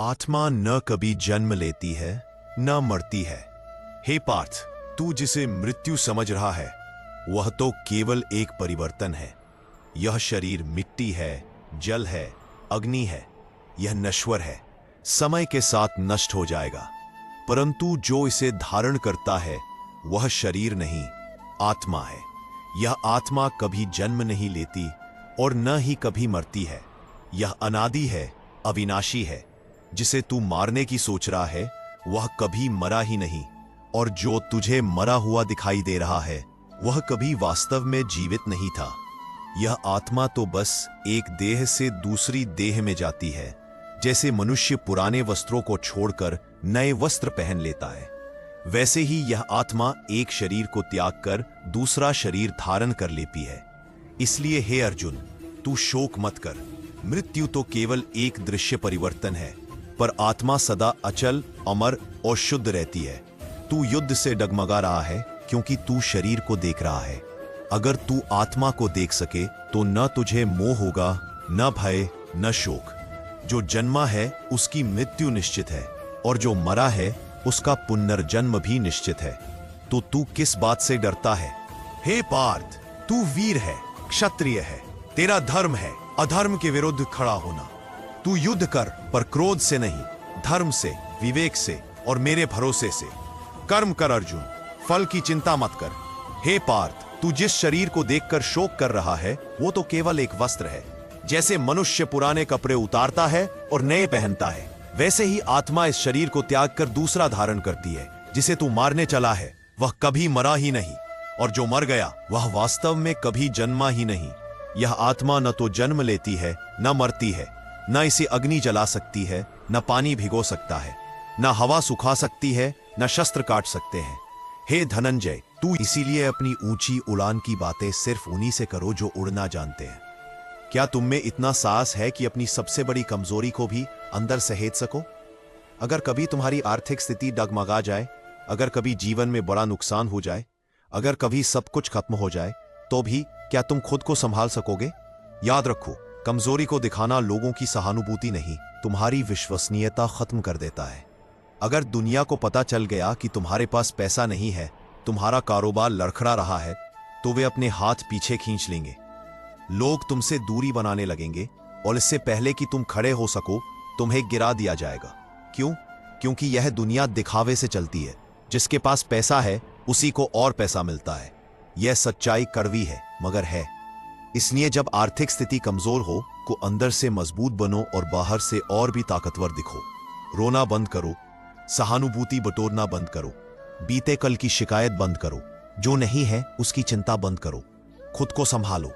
आत्मा न कभी जन्म लेती है न मरती है। हे पार्थ, तू जिसे मृत्यु समझ रहा है वह तो केवल एक परिवर्तन है। यह शरीर मिट्टी है, जल है, अग्नि है। यह नश्वर है, समय के साथ नष्ट हो जाएगा। परंतु जो इसे धारण करता है वह शरीर नहीं, आत्मा है। यह आत्मा कभी जन्म नहीं लेती और न ही कभी मरती है। यह अनादि है, अविनाशी है। जिसे तू मारने की सोच रहा है वह कभी मरा ही नहीं, और जो तुझे मरा हुआ दिखाई दे रहा है वह कभी वास्तव में जीवित नहीं था। यह आत्मा तो बस एक देह से दूसरी देह में जाती है, जैसे मनुष्य पुराने वस्त्रों को छोड़कर नए वस्त्र पहन लेता है। वैसे ही यह आत्मा एक शरीर को त्याग कर दूसरा शरीर धारण कर लेती है। इसलिए हे अर्जुन, तू शोक मत कर। मृत्यु तो केवल एक दृश्य परिवर्तन है, पर आत्मा सदा अचल, अमर और शुद्ध रहती है। तू युद्ध से डगमगा रहा है क्योंकि तू शरीर को देख रहा है। अगर तू आत्मा को देख सके तो न तुझे मोह होगा, न भय, न शोक। जो जन्मा है उसकी मृत्यु निश्चित है, और जो मरा है उसका पुनर्जन्म भी निश्चित है। तो तू किस बात से डरता है? हे पार्थ, तू वीर है, क्षत्रिय है। तेरा धर्म है अधर्म के विरुद्ध खड़ा होना। तू युद्ध कर, पर क्रोध से नहीं, धर्म से, विवेक से और मेरे भरोसे से। कर्म कर अर्जुन, फल की चिंता मत कर। हे पार्थ, तू जिस शरीर को देखकर शोक कर रहा है वो तो केवल एक वस्त्र है। जैसे मनुष्य पुराने कपड़े उतारता है और नए पहनता है, वैसे ही आत्मा इस शरीर को त्याग कर दूसरा धारण करती है। जिसे तू मारने चला है वह कभी मरा ही नहीं, और जो मर गया वह वास्तव में कभी जन्मा ही नहीं। यह आत्मा न तो जन्म लेती है न मरती है। न इसे अग्नि जला सकती है, न पानी भिगो सकता है, न हवा सुखा सकती है, न शस्त्र काट सकते हैं। हे धनंजय, तू इसीलिए अपनी ऊंची उड़ान की बातें सिर्फ उन्हीं से करो जो उड़ना जानते हैं। क्या तुम में इतना साहस है कि अपनी सबसे बड़ी कमजोरी को भी अंदर सहेज सको? अगर कभी तुम्हारी आर्थिक स्थिति डगमगा जाए, अगर कभी जीवन में बड़ा नुकसान हो जाए, अगर कभी सब कुछ खत्म हो जाए, तो भी क्या तुम खुद को संभाल सकोगे? याद रखो, कमजोरी को दिखाना लोगों की सहानुभूति नहीं, तुम्हारी विश्वसनीयता खत्म कर देता है। अगर दुनिया को पता चल गया कि तुम्हारे पास पैसा नहीं है, तुम्हारा कारोबार लड़खड़ा रहा है, तो वे अपने हाथ पीछे खींच लेंगे। लोग तुमसे दूरी बनाने लगेंगे, और इससे पहले कि तुम खड़े हो सको तुम्हें गिरा दिया जाएगा। क्यों? क्योंकि यह दुनिया दिखावे से चलती है। जिसके पास पैसा है उसी को और पैसा मिलता है। यह सच्चाई कड़वी है मगर है। इसलिए जब आर्थिक स्थिति कमजोर हो को अंदर से मजबूत बनो और बाहर से और भी ताकतवर दिखो। रोना बंद करो, सहानुभूति बटोरना बंद करो, बीते कल की शिकायत बंद करो, जो नहीं है उसकी चिंता बंद करो। खुद को संभालो,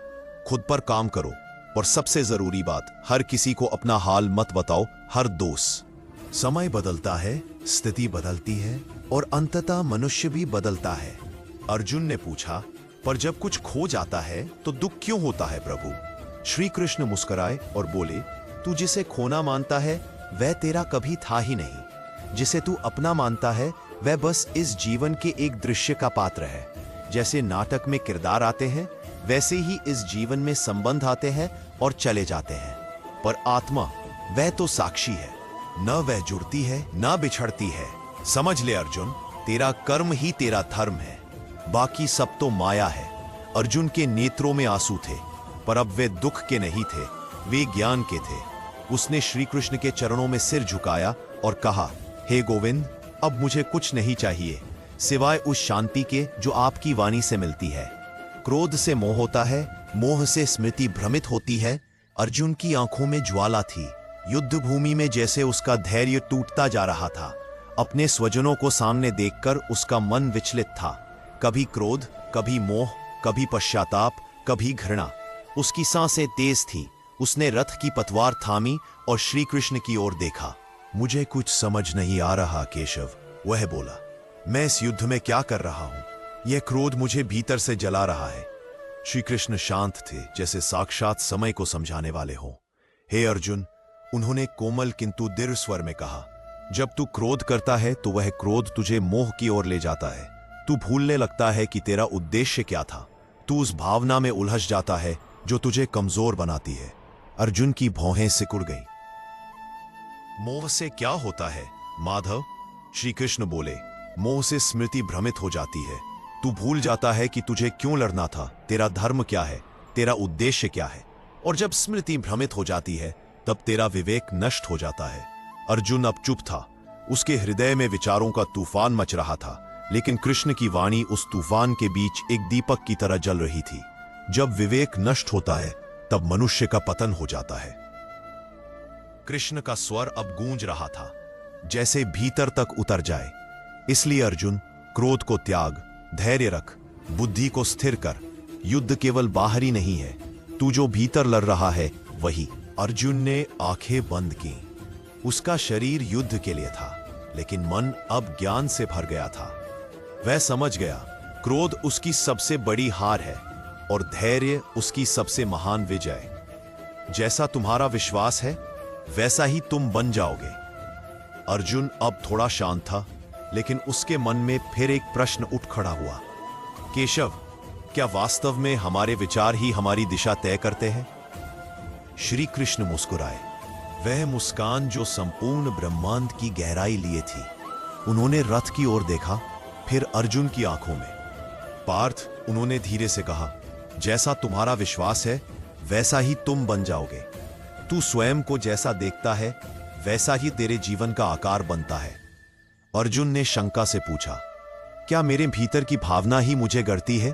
खुद पर काम करो, और सबसे जरूरी बात, हर किसी को अपना हाल मत बताओ, हर दोस्त। समय बदलता है, स्थिति बदलती है, और अंततः मनुष्य भी बदलता है। अर्जुन ने पूछा, पर जब कुछ खो जाता है तो दुख क्यों होता है प्रभु? श्री कृष्ण मुस्कुराए और बोले, तू जिसे खोना मानता है वह तेरा कभी था ही नहीं। जिसे तू अपना मानता है वह बस इस जीवन के एक दृश्य का पात्र है। जैसे नाटक में किरदार आते हैं, वैसे ही इस जीवन में संबंध आते हैं और चले जाते हैं। पर आत्मा, वह तो साक्षी है, न वह जुड़ती है न बिछड़ती है। समझ ले अर्जुन, तेरा कर्म ही तेरा धर्म है, बाकी सब तो माया है। अर्जुन के नेत्रों में आंसू थे, पर अब वे दुख के नहीं थे, वे ज्ञान के थे। उसने श्री कृष्ण के चरणों में सिर झुकाया और कहा, हे गोविंद, अब मुझे कुछ नहीं चाहिए सिवाय उस शांति के जो आपकी वाणी से मिलती है। क्रोध से मोह होता है, मोह से स्मृति भ्रमित होती है। अर्जुन की आंखों में ज्वाला थी। युद्ध भूमि में जैसे उसका धैर्य टूटता जा रहा था। अपने स्वजनों को सामने देखकर उसका मन विचलित था। कभी क्रोध, कभी मोह, कभी पश्चाताप, कभी घृणा। उसकी सांसें तेज थी। उसने रथ की पतवार थामी और श्री कृष्ण की ओर देखा। मुझे कुछ समझ नहीं आ रहा केशव, वह बोला। मैं इस युद्ध में क्या कर रहा हूं? यह क्रोध मुझे भीतर से जला रहा है। श्री कृष्ण शांत थे, जैसे साक्षात समय को समझाने वाले हों। हे अर्जुन, उन्होंने कोमल किंतु दृढ़ स्वर में कहा, जब तू क्रोध करता है तो वह क्रोध तुझे मोह की ओर ले जाता है। तू भूलने लगता है कि तेरा उद्देश्य क्या था। तू उस भावना में उलझ जाता है जो तुझे कमजोर बनाती है। अर्जुन की भौहें सिकुड़ गईं। मोह से क्या होता है माधव? श्री कृष्ण बोले, मोह से स्मृति भ्रमित हो जाती है। तू भूल जाता है कि तुझे क्यों लड़ना था, तेरा धर्म क्या है, तेरा उद्देश्य क्या है। और जब स्मृति भ्रमित हो जाती है तब तेरा विवेक नष्ट हो जाता है। अर्जुन अब चुप था। उसके हृदय में विचारों का तूफान मच रहा था, लेकिन कृष्ण की वाणी उस तूफान के बीच एक दीपक की तरह जल रही थी। जब विवेक नष्ट होता है तब मनुष्य का पतन हो जाता है। कृष्ण का स्वर अब गूंज रहा था, जैसे भीतर तक उतर जाए। इसलिए अर्जुन, क्रोध को त्याग, धैर्य रख, बुद्धि को स्थिर कर। युद्ध केवल बाहरी नहीं है, तू जो भीतर लड़ रहा है वही। अर्जुन ने आंखें बंद की। उसका शरीर युद्ध के लिए था, लेकिन मन अब ज्ञान से भर गया था। वह समझ गया, क्रोध उसकी सबसे बड़ी हार है और धैर्य उसकी सबसे महान विजय। जैसा तुम्हारा विश्वास है वैसा ही तुम बन जाओगे। अर्जुन अब थोड़ा शांत था, लेकिन उसके मन में फिर एक प्रश्न उठ खड़ा हुआ। केशव, क्या वास्तव में हमारे विचार ही हमारी दिशा तय करते हैं? श्री कृष्ण मुस्कुराए, वह मुस्कान जो संपूर्ण ब्रह्मांड की गहराई लिए थी। उन्होंने रथ की ओर देखा, फिर अर्जुन की आंखों में। पार्थ, उन्होंने धीरे से कहा, जैसा तुम्हारा विश्वास है वैसा ही तुम बन जाओगे। तू स्वयं को जैसा देखता है वैसा ही तेरे जीवन का आकार बनता है। अर्जुन ने शंका से पूछा, क्या मेरे भीतर की भावना ही मुझे गढ़ती है?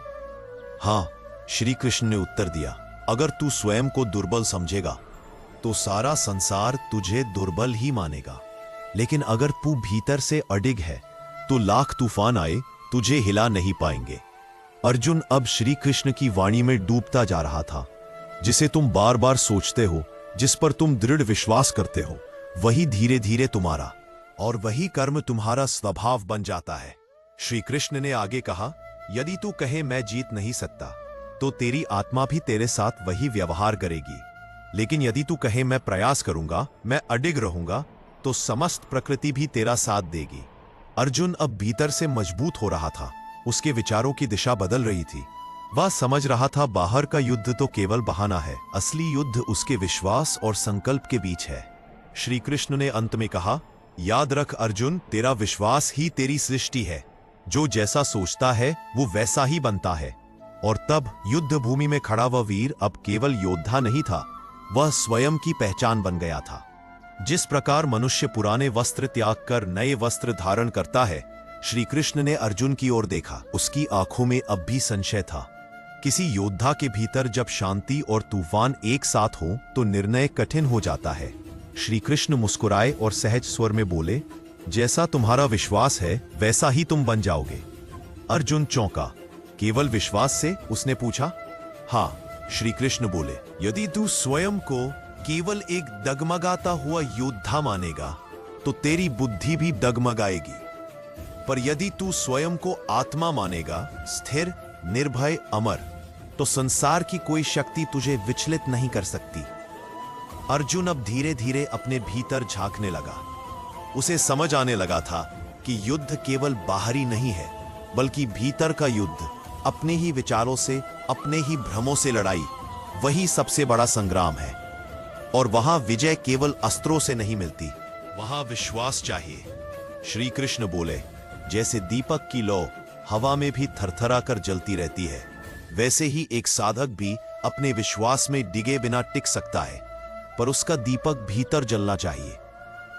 हां, श्री कृष्ण ने उत्तर दिया। अगर तू स्वयं को दुर्बल समझेगा तो सारा संसार तुझे दुर्बल ही मानेगा, लेकिन अगर तू भीतर से अडिग है तो लाख तूफान आए तुझे हिला नहीं पाएंगे। अर्जुन अब श्री कृष्ण की वाणी में डूबता जा रहा था। जिसे तुम बार बार सोचते हो, जिस पर तुम दृढ़ विश्वास करते हो, वही धीरे धीरे तुम्हारा और वही कर्म तुम्हारा स्वभाव बन जाता है। श्री कृष्ण ने आगे कहा, यदि तू कहे मैं जीत नहीं सकता तो तेरी आत्मा भी तेरे साथ वही व्यवहार करेगी, लेकिन यदि तू कहे मैं प्रयास करूंगा, मैं अडिग रहूंगा, तो समस्त प्रकृति भी तेरा साथ देगी। अर्जुन अब भीतर से मजबूत हो रहा था। उसके विचारों की दिशा बदल रही थी। वह समझ रहा था, बाहर का युद्ध तो केवल बहाना है, असली युद्ध उसके विश्वास और संकल्प के बीच है। श्री कृष्ण ने अंत में कहा, याद रख अर्जुन, तेरा विश्वास ही तेरी सृष्टि है। जो जैसा सोचता है वो वैसा ही बनता है। और तब युद्ध भूमि में खड़ा वह वीर अब केवल योद्धा नहीं था, वह स्वयं की पहचान बन गया था। जिस प्रकार मनुष्य पुराने वस्त्र त्याग कर नए वस्त्र धारण करता है, श्री कृष्ण ने अर्जुन की ओर देखा। उसकी आंखों में अब भी संशय था। किसी योद्धा के भीतर जब शांति और तूफान एक साथ हो तो निर्णय कठिन हो जाता है। श्री कृष्ण मुस्कुराए और सहज स्वर में बोले, जैसा तुम्हारा विश्वास है वैसा ही तुम बन जाओगे। अर्जुन चौंका। केवल विश्वास से? उसने पूछा। हां, श्री कृष्ण बोले, यदि तू स्वयं को केवल एक डगमगाता हुआ योद्धा मानेगा तो तेरी बुद्धि भी डगमगाएगी, पर यदि तू स्वयं को आत्मा मानेगा, स्थिर, निर्भय, अमर, तो संसार की कोई शक्ति तुझे विचलित नहीं कर सकती। अर्जुन अब धीरे धीरे अपने भीतर झांकने लगा। उसे समझ आने लगा था कि युद्ध केवल बाहरी नहीं है, बल्कि भीतर का युद्ध, अपने ही विचारों से, अपने ही भ्रमों से लड़ाई, वही सबसे बड़ा संग्राम है। और वहां विजय केवल अस्त्रों से नहीं मिलती, वहां विश्वास चाहिए। श्री कृष्ण बोले, जैसे दीपक की लौ हवा में भी थरथरा कर जलती रहती है, वैसे ही एक साधक भी अपने विश्वास में डिगे बिना टिक सकता है, पर उसका दीपक भीतर जलना चाहिए,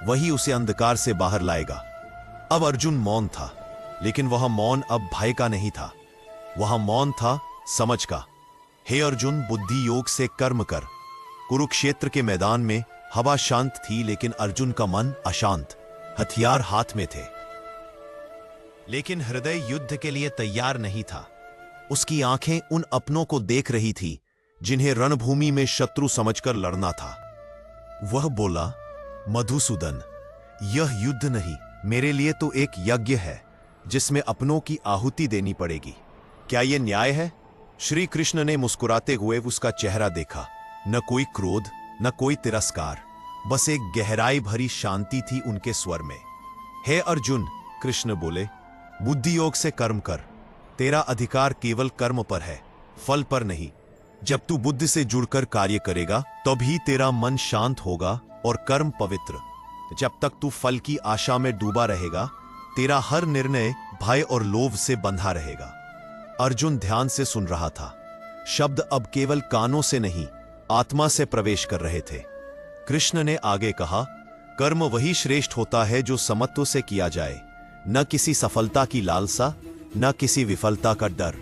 वही उसे अंधकार से बाहर लाएगा। अब अर्जुन मौन था, लेकिन वह मौन अब भय का नहीं था, वह मौन था समझ का। हे अर्जुन, बुद्धि योग से कर्म कर। कुरुक्षेत्र के मैदान में हवा शांत थी, लेकिन अर्जुन का मन अशांत। हथियार हाथ में थे, लेकिन हृदय युद्ध के लिए तैयार नहीं था। उसकी आंखें उन अपनों को देख रही थी जिन्हें रणभूमि में शत्रु समझकर लड़ना था। वह बोला, मधुसूदन, यह युद्ध नहीं, मेरे लिए तो एक यज्ञ है जिसमें अपनों की आहुति देनी पड़ेगी। क्या यह न्याय है? श्री कृष्ण ने मुस्कुराते हुए उसका चेहरा देखा। न कोई क्रोध, न कोई तिरस्कार, बस एक गहराई भरी शांति थी उनके स्वर में। हे अर्जुन, कृष्ण बोले, बुद्धि योग से कर्म कर। तेरा अधिकार केवल कर्म पर है, फल पर नहीं। जब तू बुद्धि से जुड़कर कार्य करेगा तभी तेरा मन शांत होगा और कर्म पवित्र। जब तक तू फल की आशा में डूबा रहेगा, तेरा हर निर्णय भय और लोभ से बंधा रहेगा। अर्जुन ध्यान से सुन रहा था। शब्द अब केवल कानों से नहीं, आत्मा से प्रवेश कर रहे थे। कृष्ण ने आगे कहा, कर्म वही श्रेष्ठ होता है जो समत्व से किया जाए, न किसी सफलता की लालसा, न किसी विफलता का डर।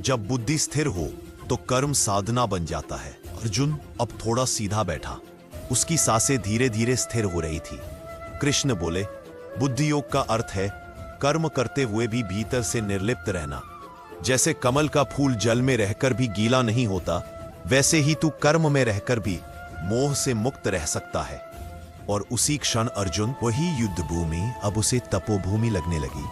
जब बुद्धि स्थिर हो तो कर्म साधना बन जाता है। अर्जुन अब थोड़ा सीधा बैठा। उसकी सांसें धीरे धीरे स्थिर हो रही थी। कृष्ण बोले, बुद्धि योग का अर्थ है कर्म करते हुए भी भीतर से निर्लिप्त रहना। जैसे कमल का फूल जल में रहकर भी गीला नहीं होता, वैसे ही तू कर्म में रहकर भी मोह से मुक्त रह सकता है। और उसी क्षण अर्जुन, वही युद्ध भूमि अब उसे तपोभूमि लगने लगी,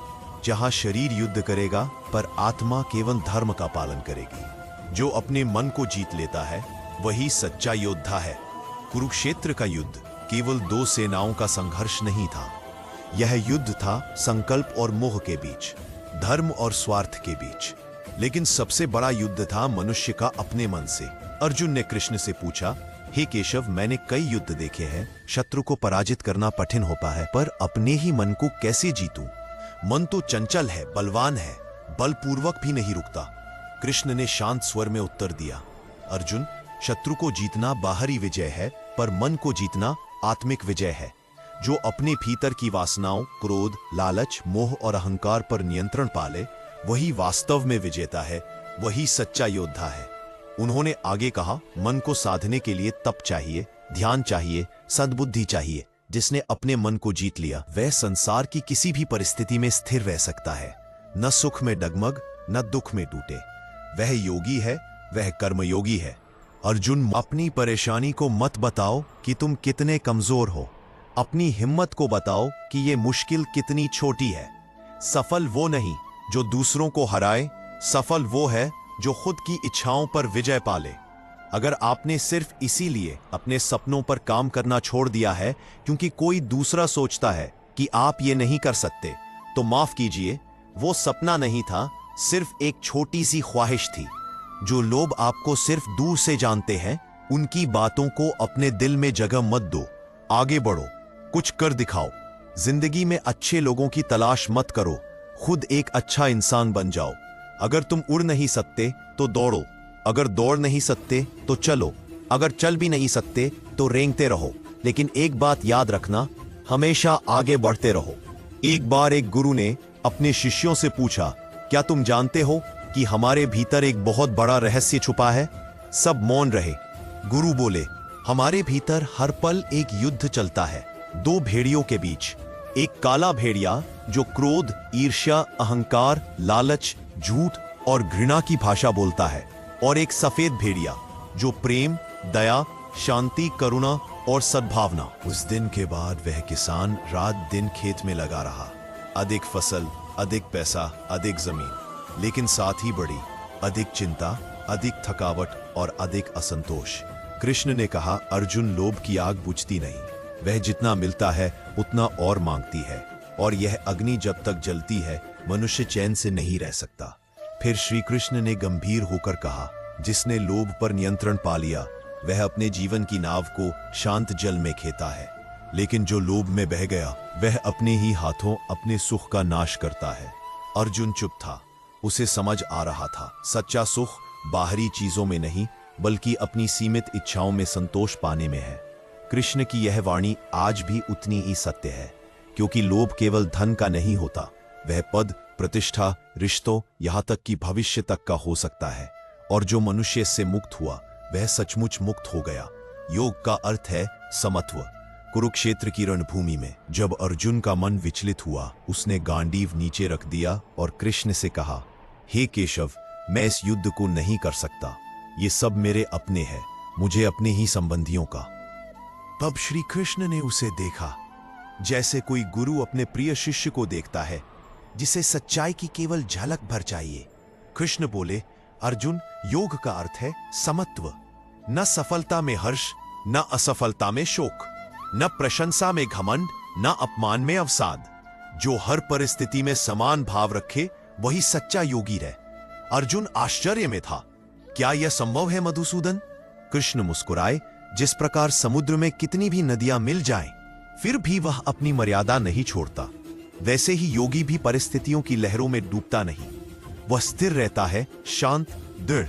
जहां शरीर युद्ध करेगा पर आत्मा केवल धर्म का पालन करेगी। जो अपने मन को जीत लेता है वही सच्चा योद्धा है। कुरुक्षेत्र का युद्ध केवल दो सेनाओं का संघर्ष नहीं था, यह युद्ध था संकल्प और मोह के बीच, धर्म और स्वार्थ के बीच। लेकिन सबसे बड़ा युद्ध था मनुष्य का अपने मन से। अर्जुन ने कृष्ण से पूछा, हे केशव, मैंने कई युद्ध देखे हैं, शत्रु को पराजित करना कठिन होता है, पर अपने ही मन को कैसे जीतूं? मन तो चंचल है, बलवान है, बलपूर्वक भी नहीं रुकता। कृष्ण ने शांत स्वर में उत्तर दिया, अर्जुन, शत्रु को जीतना बाहरी विजय है, पर मन को जीतना आत्मिक विजय है। जो अपने भीतर की वासनाओं, क्रोध, लालच, मोह और अहंकार पर नियंत्रण पाले, वही वास्तव में विजेता है, वही सच्चा योद्धा है। उन्होंने आगे कहा, मन को साधने के लिए तप चाहिए, ध्यान चाहिए, सद्बुद्धि चाहिए। जिसने अपने मन को जीत लिया, वह संसार की किसी भी परिस्थिति में स्थिर रह सकता है, न सुख में डगमग, न दुख में टूटे। वह योगी है, वह कर्मयोगी है। अर्जुन, अपनी परेशानी को मत बताओ कि तुम कितने कमजोर हो, अपनी हिम्मत को बताओ कि ये मुश्किल कितनी छोटी है। सफल वो नहीं जो दूसरों को हराए, सफल वो है जो खुद की इच्छाओं पर विजय पाले। अगर आपने सिर्फ इसीलिए अपने सपनों पर काम करना छोड़ दिया है क्योंकि कोई दूसरा सोचता है कि आप ये नहीं कर सकते, तो माफ कीजिए, वो सपना नहीं था, सिर्फ एक छोटी सी ख्वाहिश थी। जो लोग आपको सिर्फ दूर से जानते हैं, उनकी बातों को अपने दिल में जगह मत दो। आगे बढ़ो, कुछ कर दिखाओ। जिंदगी में अच्छे लोगों की तलाश मत करो, खुद एक अच्छा इंसान बन जाओ। अगर तुम उड़ नहीं सकते तो दौड़ो, अगर दौड़ नहीं सकते तो चलो, अगर चल भी नहीं सकते तो रेंगते रहो। लेकिन एक बात याद रखना, हमेशा आगे बढ़ते रहो। एक बार एक गुरु ने अपने शिष्यों से पूछा, क्या तुम जानते हो कि हमारे भीतर एक बहुत बड़ा रहस्य छुपा है? सब मौन रहे। गुरु बोले, हमारे भीतर हर पल एक युद्ध चलता है, दो भेड़ियों के बीच। एक काला भेड़िया जो क्रोध, ईर्ष्या, अहंकार, लालच, झूठ और घृणा की भाषा बोलता है, और एक सफेद भेड़िया जो प्रेम, दया, शांति, करुणा और सद्भावना। उस दिन के बाद वह किसान रात दिन खेत में लगा रहा। अधिक फसल, अधिक पैसा, अधिक जमीन, लेकिन साथ ही बढ़ी अधिक चिंता, अधिक थकावट और अधिक असंतोष। कृष्ण ने कहा, अर्जुन, लोभ की आग बुझती नहीं, वह जितना मिलता है उतना और मांगती है, और यह अग्नि जब तक जलती है मनुष्य चैन से नहीं रह सकता। फिर श्री कृष्ण ने गंभीर होकर कहा, जिसने लोभ पर नियंत्रण पा लिया, वह अपने जीवन की नाव को शांत जल में खेता है, लेकिन जो लोभ में बह गया, वह अपने ही हाथों अपने सुख का नाश करता है। अर्जुन चुप था। उसे समझ आ रहा था, सच्चा सुख बाहरी चीजों में नहीं, बल्कि अपनी सीमित इच्छाओं में संतोष पाने में है। कृष्ण की यह वाणी आज भी उतनी ही सत्य है, क्योंकि लोभ केवल धन का नहीं होता, वह पद, प्रतिष्ठा, रिश्तों, यहाँ तक कि भविष्य तक का हो सकता है। और जो मनुष्य इससे मुक्त हुआ, वह सचमुच मुक्त हो गया। योग का अर्थ है समत्व। कुरुक्षेत्र की रणभूमि में जब अर्जुन का मन विचलित हुआ, उसने गांडीव नीचे रख दिया और कृष्ण से कहा, हे केशव, मैं इस युद्ध को नहीं कर सकता, ये सब मेरे अपने हैं, मुझे अपने ही संबंधियों का। तब श्री कृष्ण ने उसे देखा, जैसे कोई गुरु अपने प्रिय शिष्य को देखता है, जिसे सच्चाई की केवल झलक भर चाहिए। कृष्ण बोले, अर्जुन, योग का अर्थ है समत्व। न सफलता में हर्ष, न असफलता में शोक, न प्रशंसा में घमंड, न अपमान में अवसाद। जो हर परिस्थिति में समान भाव रखे, वही सच्चा योगी है। अर्जुन आश्चर्य में था, क्या यह संभव है मधुसूदन? कृष्ण मुस्कुराए, जिस प्रकार समुद्र में कितनी भी नदियां मिल जाएं, फिर भी वह अपनी मर्यादा नहीं छोड़ता। वैसे ही योगी भी परिस्थितियों की लहरों में डूबता नहीं, वह स्थिर रहता है, शांत, दृढ़।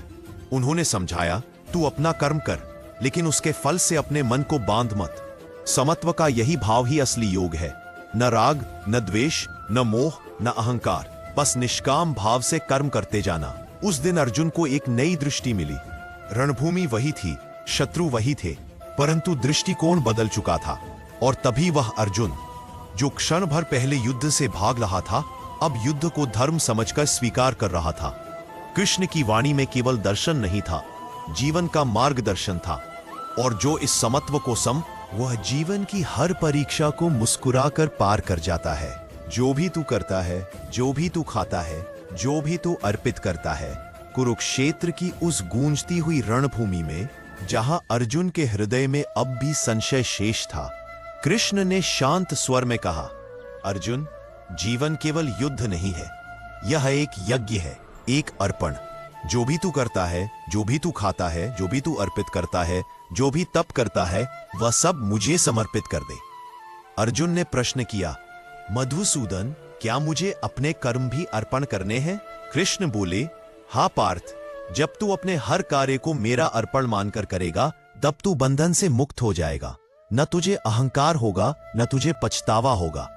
उन्होंने समझाया, तू अपना कर्म कर, लेकिन उसके फल से अपने मन को बांध मत। समत्व का यही भाव ही असली योग है। न राग, न द्वेष, न मोह, न अहंकार, बस निष्काम भाव से कर्म करते जाना। उस दिन अर्जुन को एक नई दृष्टि मिली। रणभूमि वही थी, शत्रु वही थे, परंतु दृष्टिकोण बदल चुका था। और तभी वह अर्जुन, जो क्षण भर पहले युद्ध से भाग रहा था, अब युद्ध को धर्म समझकर स्वीकार कर रहा था। कृष्ण की वाणी में केवल दर्शन नहीं था, जीवन का मार्गदर्शन था। और जो इस समत्व को वह जीवन की हर परीक्षा को मुस्कुराकर पार कर जाता है। जो भी तू करता है, जो भी तू खाता है, जो भी तू अर्पित करता है, कुरुक्षेत्र की उस गूंजती हुई रणभूमि में, जहां अर्जुन के हृदय में अब भी संशय शेष था, कृष्ण ने शांत स्वर में कहा, अर्जुन, जीवन केवल युद्ध नहीं है, यह एक यज्ञ है, एक अर्पण। जो भी तू करता है, जो भी तू खाता है, जो भी तू अर्पित करता है, जो भी तप करता है, वह सब मुझे समर्पित कर दे। अर्जुन ने प्रश्न किया, मधुसूदन, क्या मुझे अपने कर्म भी अर्पण करने हैं? कृष्ण बोले, हाँ पार्थ, जब तू अपने हर कार्य को मेरा अर्पण मानकर करेगा, तब तू बंधन से मुक्त हो जाएगा। न तुझे अहंकार होगा, न तुझे पछतावा होगा।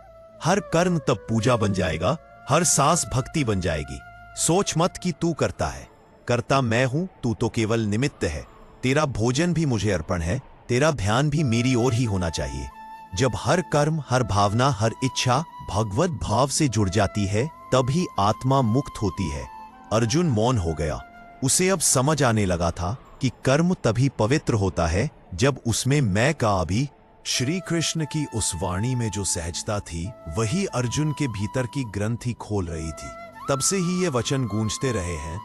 हर कर्म तब पूजा बन जाएगा, हर सांस भक्ति बन जाएगी। सोच मत कि तू करता है, करता मैं हूं, तू तो केवल निमित्त है। तेरा भोजन भी मुझे अर्पण है, तेरा ध्यान भी मेरी ओर ही होना चाहिए। जब हर कर्म, हर भावना, हर इच्छा भगवत भाव से जुड़ जाती है, तभी आत्मा मुक्त होती है। अर्जुन मौन हो गया। उसे अब समझ आने लगा था कि कर्म तभी पवित्र होता है जब उसमें मैं का भी। श्री कृष्ण की उस वाणी में जो सहजता थी, वही अर्जुन के भीतर की ग्रंथि खोल रही थी। तब से ही ये वचन गूंजते रहे हैं,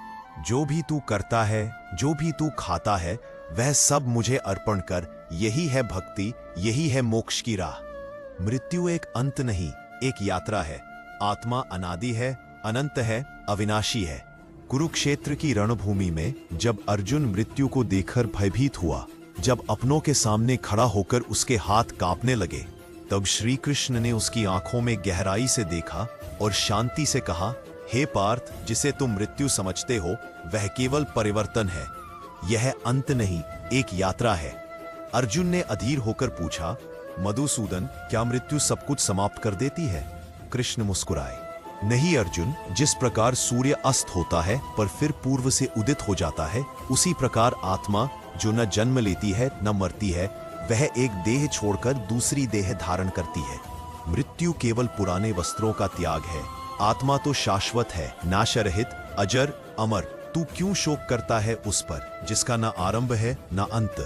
जो भी तू करता है, जो भी तू खाता है, वह सब मुझे अर्पण कर। यही है भक्ति, यही है मोक्ष की राह। मृत्यु एक अंत नहीं, एक यात्रा है। आत्मा अनादि है, अनंत है, अविनाशी है। कुरुक्षेत्र की रणभूमि में जब अर्जुन मृत्यु को देखकर भयभीत हुआ, जब अपनों के सामने खड़ा होकर उसके हाथ कांपने लगे, तब श्री कृष्ण ने उसकी आंखों में गहराई से देखा और शांति से कहा, हे पार्थ, जिसे तुम मृत्यु समझते हो, वह केवल परिवर्तन है। यह अंत नहीं, एक यात्रा है। अर्जुन ने अधीर होकर पूछा, मधुसूदन, क्या मृत्यु सब कुछ समाप्त कर देती है? कृष्ण मुस्कुराए, नहीं अर्जुन, जिस प्रकार सूर्य अस्त होता है पर फिर पूर्व से उदित हो जाता है, उसी प्रकार आत्मा, जो न जन्म लेती है न मरती है, वह एक देह छोड़कर दूसरी देह धारण करती है। मृत्यु केवल पुराने वस्त्रों का त्याग है। आत्मा तो शाश्वत है, नाशरहित, अजर, अमर। तू क्यों शोक करता है उस पर, जिसका न आरंभ है न अंत?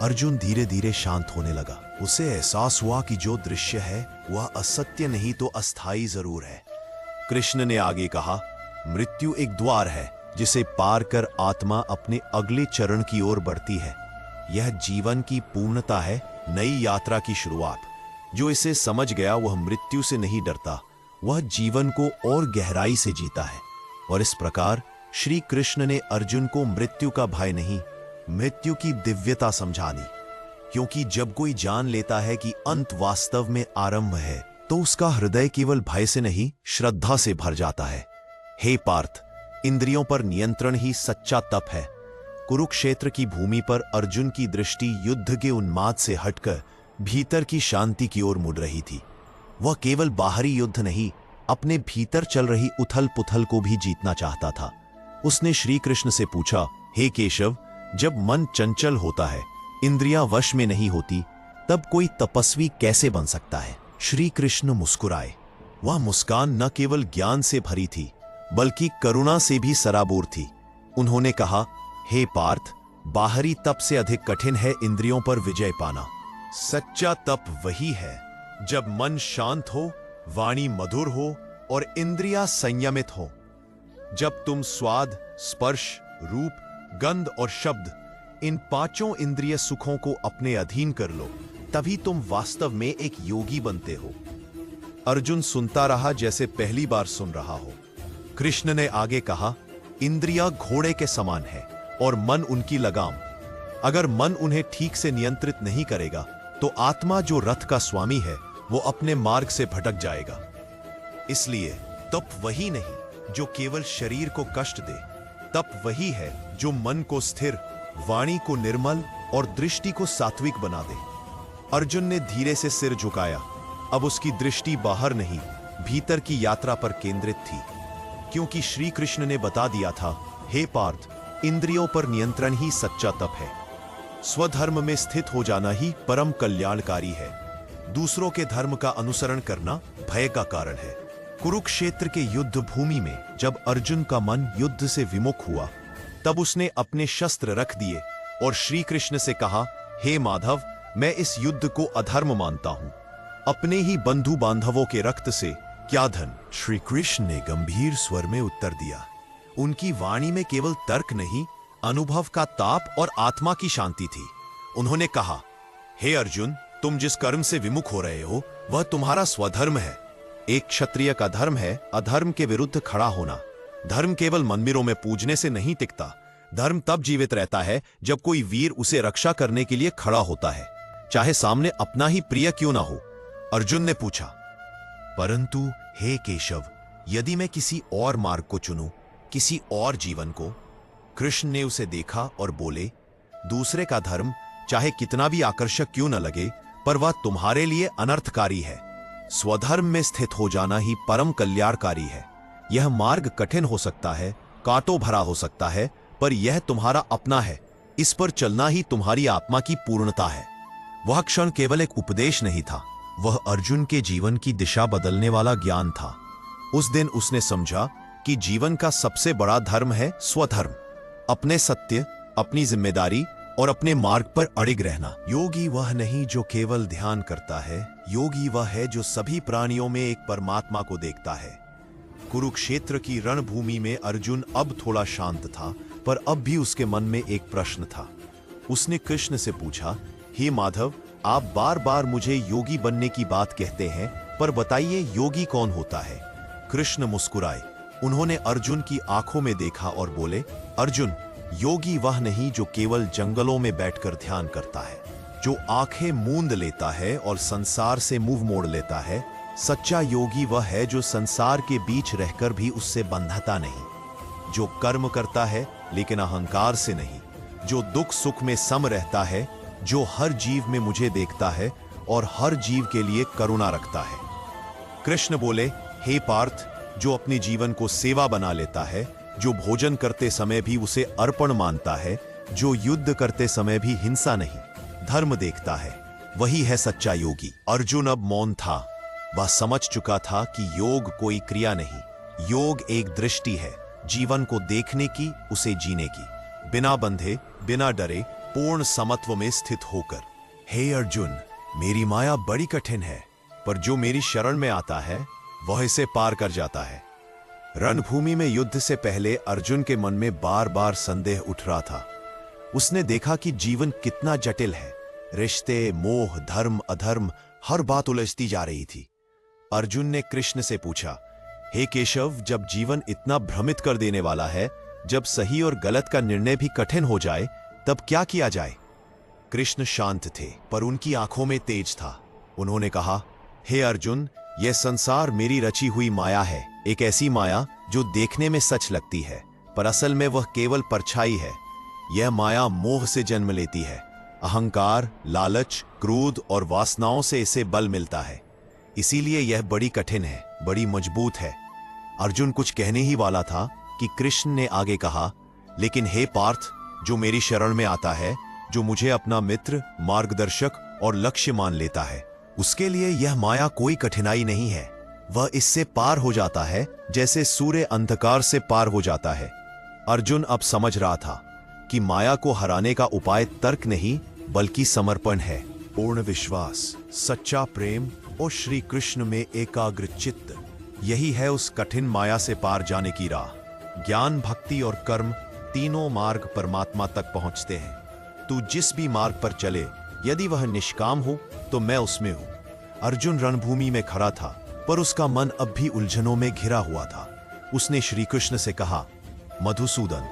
अर्जुन धीरे धीरे शांत होने लगा। उसे एहसास हुआ कि जो दृश्य है वह असत्य नहीं तो अस्थाई जरूर है। कृष्ण ने आगे कहा, मृत्यु एक द्वार है, जिसे पार कर आत्मा अपने अगले चरण की ओर बढ़ती है। यह जीवन की पूर्णता है, नई यात्रा की शुरुआत। जो इसे समझ गया वह मृत्यु से नहीं डरता, वह जीवन को और गहराई से जीता है। और इस प्रकार श्री कृष्ण ने अर्जुन को मृत्यु का भय नहीं, मृत्यु की दिव्यता समझा दी। क्योंकि जब कोई जान लेता है कि अंत वास्तव में आरंभ है, तो उसका हृदय केवल भय से नहीं, श्रद्धा से भर जाता है। हे पार्थ, इंद्रियों पर नियंत्रण ही सच्चा तप है। कुरुक्षेत्र की भूमि पर अर्जुन की दृष्टि युद्ध के उन्माद से हटकर भीतर की शांति की ओर मुड़ रही थी। वह केवल बाहरी युद्ध नहीं, अपने भीतर चल रही उथल पुथल को भी जीतना चाहता था। उसने श्री कृष्ण से पूछा, हे केशव, जब मन चंचल होता है, इंद्रियां वश में नहीं होती, तब कोई तपस्वी कैसे बन सकता है? श्री कृष्ण मुस्कुराए। वह मुस्कान न केवल ज्ञान से भरी थी, बल्कि करुणा से भी सराबोर थी। उन्होंने कहा, हे पार्थ, बाहरी तप से अधिक कठिन है इंद्रियों पर विजय पाना। सच्चा तप वही है जब मन शांत हो, वाणी मधुर हो और इंद्रियां संयमित हो। जब तुम स्वाद, स्पर्श, रूप, गंध और शब्द, इन पांचों इंद्रिय सुखों को अपने अधीन कर लो, तभी तुम वास्तव में एक योगी बनते हो। अर्जुन सुनता रहा जैसे पहली बार सुन रहा हो। कृष्ण ने आगे कहा, इंद्रियां घोड़े के समान है और मन उनकी लगाम। अगर मन उन्हें ठीक से नियंत्रित नहीं करेगा, तो आत्मा जो रथ का स्वामी है वो अपने मार्ग से भटक जाएगा। इसलिए तप वही नहीं जो केवल शरीर को कष्ट दे, तप वही है जो मन को स्थिर, वाणी को निर्मल और दृष्टि को सात्विक बना दे। अर्जुन ने धीरे से सिर झुकाया। अब उसकी दृष्टि बाहर नहीं, भीतर की यात्रा पर केंद्रित थी, क्योंकि श्री कृष्ण ने बता दिया था, हे पार्थ, इंद्रियों पर नियंत्रण ही सच्चा तप है। स्वधर्म में स्थित हो जाना ही परम कल्याणकारी है। दूसरों के धर्म का अनुसरण करना भय का कारण है। कुरुक्षेत्र के युद्ध भूमि में जब अर्जुन का मन युद्ध से विमुख हुआ, तब उसने अपने शस्त्र रख दिए और श्री कृष्ण से कहा, हे माधव, मैं इस युद्ध को अधर्म मानता हूं। अपने ही बंधु बांधवों के रक्त से क्या धन? श्री कृष्ण ने गंभीर स्वर में उत्तर दिया। उनकी वाणी में केवल तर्क नहीं, अनुभव का ताप और आत्मा की शांति थी। उन्होंने कहा, हे अर्जुन, तुम जिस कर्म से विमुख हो रहे हो वह तुम्हारा स्वधर्म है। एक क्षत्रिय का धर्म है अधर्म के विरुद्ध खड़ा होना। धर्म केवल मंदिरों में पूजने से नहीं टिकता। धर्म तब जीवित रहता है जब कोई वीर उसे रक्षा करने के लिए खड़ा होता है, चाहे सामने अपना ही प्रिय क्यों ना हो। अर्जुन ने पूछा, परंतु हे केशव, यदि मैं किसी और मार्ग को चुनूं, किसी और जीवन को? कृष्ण ने उसे देखा और बोले, दूसरे का धर्म चाहे कितना भी आकर्षक क्यों न लगे, पर वह तुम्हारे लिए अनर्थकारी है। स्वधर्म में स्थित हो जाना ही परम कल्याणकारी है। यह मार्ग कठिन हो सकता है, कांटों भरा हो सकता है, पर यह तुम्हारा अपना है। इस पर चलना ही तुम्हारी आत्मा की पूर्णता है। वह क्षण केवल एक उपदेश नहीं था, वह अर्जुन के जीवन की दिशा बदलने वाला ज्ञान था। उस दिन उसने समझा कि जीवन का सबसे बड़ा धर्म है स्वधर्म, अपने सत्य, अपनी जिम्मेदारी और अपने मार्ग पर अड़िग रहना। योगी वह नहीं जो केवल ध्यान करता है, योगी वह है जो सभी प्राणियों में एक परमात्मा को देखता है। कुरुक्षेत्र की रणभूमि में अर्जुन अब थोड़ा शांत था, पर अब भी उसके मन में एक प्रश्न था। उसने कृष्ण से पूछा, हे माधव, आप बार बार मुझे योगी बनने की बात कहते हैं, पर बताइए योगी कौन होता है? कृष्ण मुस्कुराए। उन्होंने अर्जुन की आंखों में देखा और बोले, अर्जुन, योगी वह नहीं जो केवल जंगलों में बैठकर ध्यान करता है, जो आंखें मूंद लेता है और संसार से मुंह मोड़ लेता है। सच्चा योगी वह है जो संसार के बीच रहकर भी उससे बंधता नहीं, जो कर्म करता है लेकिन अहंकार से नहीं, जो दुख सुख में सम रहता है, जो हर जीव में मुझे देखता है और हर जीव के लिए करुणा रखता है। कृष्ण बोले, हे पार्थ, जो अपने जीवन को सेवा बना लेता है, जो भोजन करते समय भी उसे अर्पण मानता है, जो युद्ध करते समय भी हिंसा नहीं धर्म देखता है, वही है सच्चा योगी। अर्जुन अब मौन था। वह समझ चुका था कि योग कोई क्रिया नहीं, योग एक दृष्टि है, जीवन को देखने की, उसे जीने की, बिना बंधे, बिना डरे, पूर्ण समत्व में स्थित होकर। हे अर्जुन, मेरी माया बड़ी कठिन है, पर जो मेरी शरण में आता है वह इसे पार कर जाता है। रणभूमि में युद्ध से पहले अर्जुन के मन में बार बार संदेह उठ रहा था। उसने देखा कि जीवन कितना जटिल है। रिश्ते, मोह, धर्म, अधर्म, हर बात उलझती जा रही थी। अर्जुन ने कृष्ण से पूछा, हे केशव, जब जीवन इतना भ्रमित कर देने वाला है, जब सही और गलत का निर्णय भी कठिन हो जाए, तब क्या किया जाए? कृष्ण शांत थे, पर उनकी आंखों में तेज था। उन्होंने कहा, हे अर्जुन, यह संसार मेरी रची हुई माया है, एक ऐसी माया जो देखने में सच लगती है, पर असल में वह केवल परछाई है। यह माया मोह से जन्म लेती है। अहंकार, लालच, क्रोध और वासनाओं से इसे बल मिलता है। इसीलिए यह बड़ी कठिन है, बड़ी मजबूत है। अर्जुन कुछ कहने ही वाला था कि कृष्ण ने आगे कहा, लेकिन हे पार्थ, जो मेरी शरण में आता है, जो मुझे अपना मित्र, मार्गदर्शक और लक्ष्य मान लेता है, उसके लिए यह माया कोई कठिनाई नहीं है। वह इससे पार हो जाता है जैसे सूर्य अंधकार से पार हो जाता है। अर्जुन अब समझ रहा था कि माया को हराने का उपाय तर्क नहीं, बल्कि समर्पण है, पूर्ण विश्वास, सच्चा प्रेम और श्री कृष्ण में एकाग्र चित्त। यही है उस कठिन माया से पार जाने की राह। ज्ञान, भक्ति और कर्म तीनों मार्ग परमात्मा तक पहुंचते हैं। तू जिस भी मार्ग पर चले, यदि वह निष्काम हो तो मैं उसमें हूं। अर्जुन रणभूमि में खड़ा था, पर उसका मन अब भी उलझनों में घिरा हुआ था। उसने श्री कृष्ण से कहा, मधुसूदन,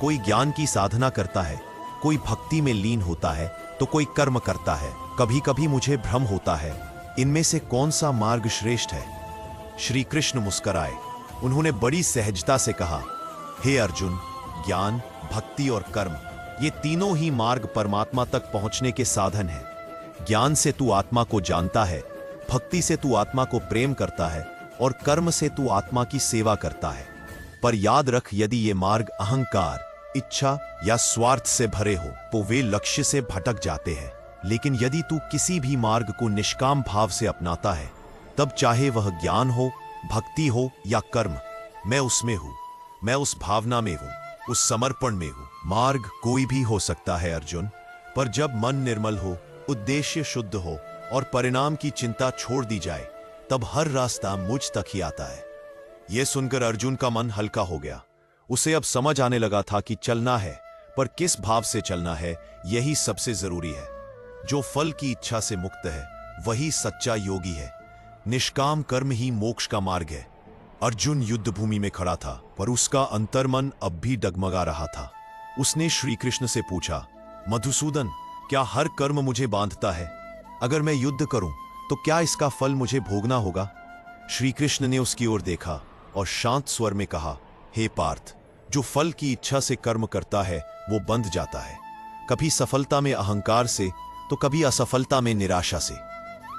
कोई ज्ञान की साधना करता है, कोई भक्ति में लीन होता है, तो कोई कर्म करता है। कभी कभी मुझे भ्रम होता है इनमें से कौन सा मार्ग श्रेष्ठ है। श्री कृष्ण मुस्कुराए। उन्होंने बड़ी सहजता से कहा, हे अर्जुन, ज्ञान, भक्ति और कर्म, ये तीनों ही मार्ग परमात्मा तक पहुंचने के साधन हैं। ज्ञान से तू आत्मा को जानता है, भक्ति से तू आत्मा को प्रेम करता है और कर्म से तू आत्मा की सेवा करता है। पर याद रख, यदि ये मार्ग अहंकार, इच्छा या स्वार्थ से भरे हो तो वे लक्ष्य से भटक जाते हैं। लेकिन यदि तू किसी भी मार्ग को निष्काम भाव से अपनाता है, तब चाहे वह ज्ञान हो, भक्ति हो या कर्म, मैं उसमें हूं, मैं उस भावना में हूं, उस समर्पण में हूं। मार्ग कोई भी हो सकता है अर्जुन, पर जब मन निर्मल हो, उद्देश्य शुद्ध हो और परिणाम की चिंता छोड़ दी जाए, तब हर रास्ता मुझ तक ही आता है। यह सुनकर अर्जुन का मन हल्का हो गया। उसे अब समझ आने लगा था कि चलना है, पर किस भाव से चलना है, यही सबसे जरूरी है। जो फल की इच्छा से मुक्त है वही सच्चा योगी है। निष्काम कर्म ही मोक्ष का मार्ग है। अर्जुन युद्ध भूमि में खड़ा था, पर उसका अंतर्मन अब भी डगमगा रहा था। उसने श्री कृष्ण से पूछा, मधुसूदन, क्या हर कर्म मुझे बांधता है? अगर मैं युद्ध करूं तो क्या इसका फल मुझे भोगना होगा? श्री कृष्ण ने उसकी ओर देखा और शांत स्वर में कहा, हे पार्थ, जो फल की इच्छा से कर्म करता है वो बंध जाता है, कभी सफलता में अहंकार से तो कभी असफलता में निराशा से।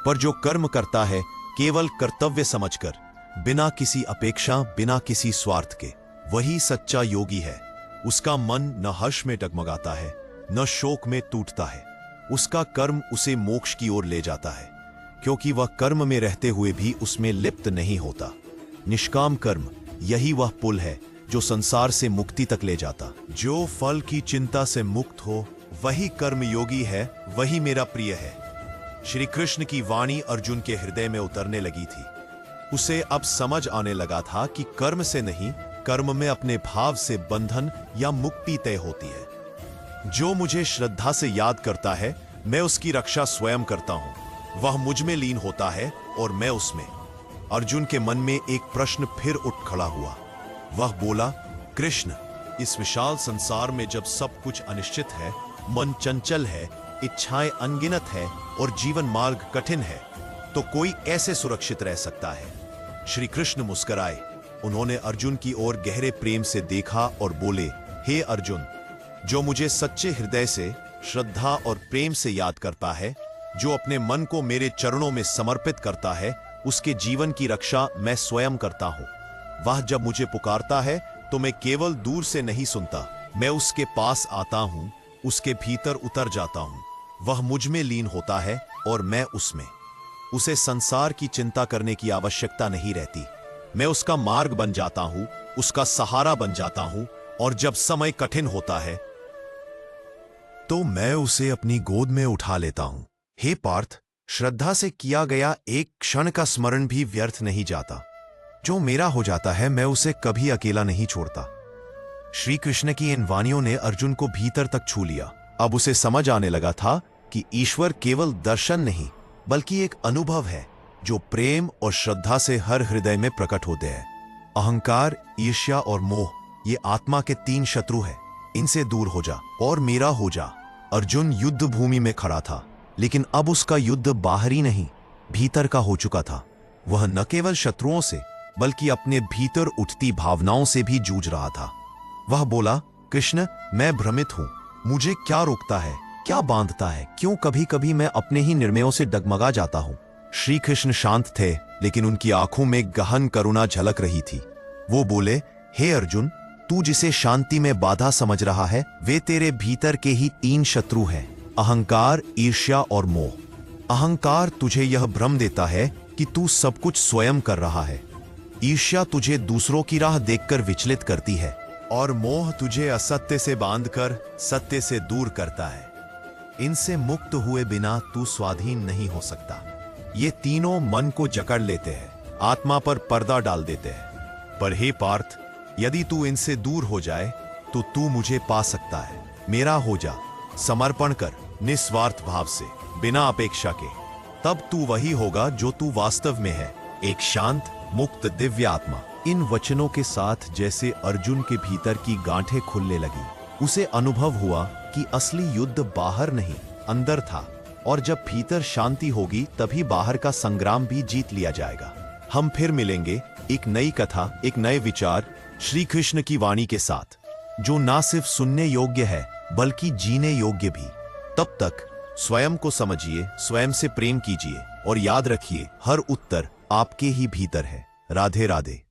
पर जो कर्म करता है केवल कर्तव्य समझकर, बिना किसी अपेक्षा, बिना किसी स्वार्थ के, वही सच्चा योगी है। उसका मन न हर्ष में डगमगाता है, न शोक में टूटता है। उसका कर्म उसे मोक्ष की ओर ले जाता है, क्योंकि वह कर्म में रहते हुए भी उसमें लिप्त नहीं होता। निष्काम कर्म यही वह पुल है जो संसार से मुक्ति तक ले जाता। जो फल की चिंता से मुक्त हो वही कर्म योगी है, वही मेरा प्रिय है। श्री कृष्ण की वाणी अर्जुन के हृदय में उतरने लगी थी। उसे अब समझ आने लगा था कि कर्म से नहीं, कर्म में अपने भाव से बंधन या मुक्ति तय होती है। जो मुझे श्रद्धा से याद करता है, मैं उसकी रक्षा स्वयं करता हूं। वह मुझ में लीन होता है और मैं उसमें। अर्जुन के मन में एक प्रश्न फिर उठ खड़ा हुआ। वह बोला, कृष्ण, इस विशाल संसार में जब सब कुछ अनिश्चित है, मन चंचल है, इच्छाएं अनगिनत है और जीवन मार्ग कठिन है, तो कोई ऐसे सुरक्षित रह सकता है? श्री कृष्ण मुस्कुराए। उन्होंने अर्जुन की ओर गहरे प्रेम से देखा और बोले, हे अर्जुन, जो मुझे सच्चे हृदय से, श्रद्धा और प्रेम से याद करता है, जो अपने मन को मेरे चरणों में समर्पित करता है, उसके जीवन की रक्षा मैं स्वयं करता हूं। वह जब मुझे पुकारता है तो मैं केवल दूर से नहीं सुनता, मैं उसके पास आता हूं, उसके भीतर उतर जाता हूं। वह मुझ में लीन होता है और मैं उसमें। उसे संसार की चिंता करने की आवश्यकता नहीं रहती। मैं उसका मार्ग बन जाता हूं, उसका सहारा बन जाता हूं, और जब समय कठिन होता है तो मैं उसे अपनी गोद में उठा लेता हूं। हे पार्थ, श्रद्धा से किया गया एक क्षण का स्मरण भी व्यर्थ नहीं जाता। जो मेरा हो जाता है, मैं उसे कभी अकेला नहीं छोड़ता। श्री कृष्ण की इन वाणियों ने अर्जुन को भीतर तक छू लिया। अब उसे समझ आने लगा था कि ईश्वर केवल दर्शन नहीं, बल्कि एक अनुभव है जो प्रेम और श्रद्धा से हर हृदय में प्रकट होते हैं। अहंकार, ईर्ष्या और मोह, ये आत्मा के 3 शत्रु हैं। इनसे दूर हो जा और मेरा हो जा। अर्जुन युद्ध भूमि में खड़ा था, लेकिन अब उसका युद्ध बाहरी नहीं, भीतर का हो चुका था। वह न केवल शत्रुओं से, बल्कि अपने भीतर उठती भावनाओं से भी जूझ रहा था। वह बोला, कृष्ण, मैं भ्रमित हूं। मुझे क्या रोकता है, क्या बांधता है? क्यों कभी कभी मैं अपने ही निर्णयों से डगमगा जाता हूं? श्री कृष्ण शांत थे, लेकिन उनकी आंखों में गहन करुणा झलक रही थी। वो बोले, हे अर्जुन, तू जिसे शांति में बाधा समझ रहा है, वे तेरे भीतर के ही 3 शत्रु हैं, अहंकार, ईर्ष्या और मोह। अहंकार तुझे यह भ्रम देता है कि तू सब कुछ स्वयं कर रहा है। ईर्ष्या तुझे दूसरों की राह देखकर विचलित करती है, और मोह तुझे असत्य से बांधकर सत्य से दूर करता है। इनसे मुक्त हुए बिना तू स्वाधीन नहीं हो सकता। ये तीनों मन को जकड़ लेते हैं, आत्मा पर पर्दा डाल देते हैं। पर हे पार्थ, यदि तू इनसे दूर हो जाए तो तू मुझे पा सकता है। मेरा हो जा, समर्पण कर, निस्वार्थ भाव से, बिना अपेक्षा के। तब तू वही होगा जो तू वास्तव में है, एक शांत, मुक्त दिव्य आत्मा। इन वचनों के साथ जैसे अर्जुन के भीतर की गांठें खुलने लगी। उसे अनुभव हुआ कि असली युद्ध बाहर नहीं, अंदर था, और जब भीतर शांति होगी तभी बाहर का संग्राम भी जीत लिया जाएगा। हम फिर मिलेंगे एक नई कथा, एक नए विचार, श्री कृष्ण की वाणी के साथ, जो ना सिर्फ सुनने योग्य है बल्कि जीने योग्य भी। तब तक स्वयं को समझिए, स्वयं से प्रेम कीजिए और याद रखिए, हर उत्तर आपके ही भीतर है। राधे राधे।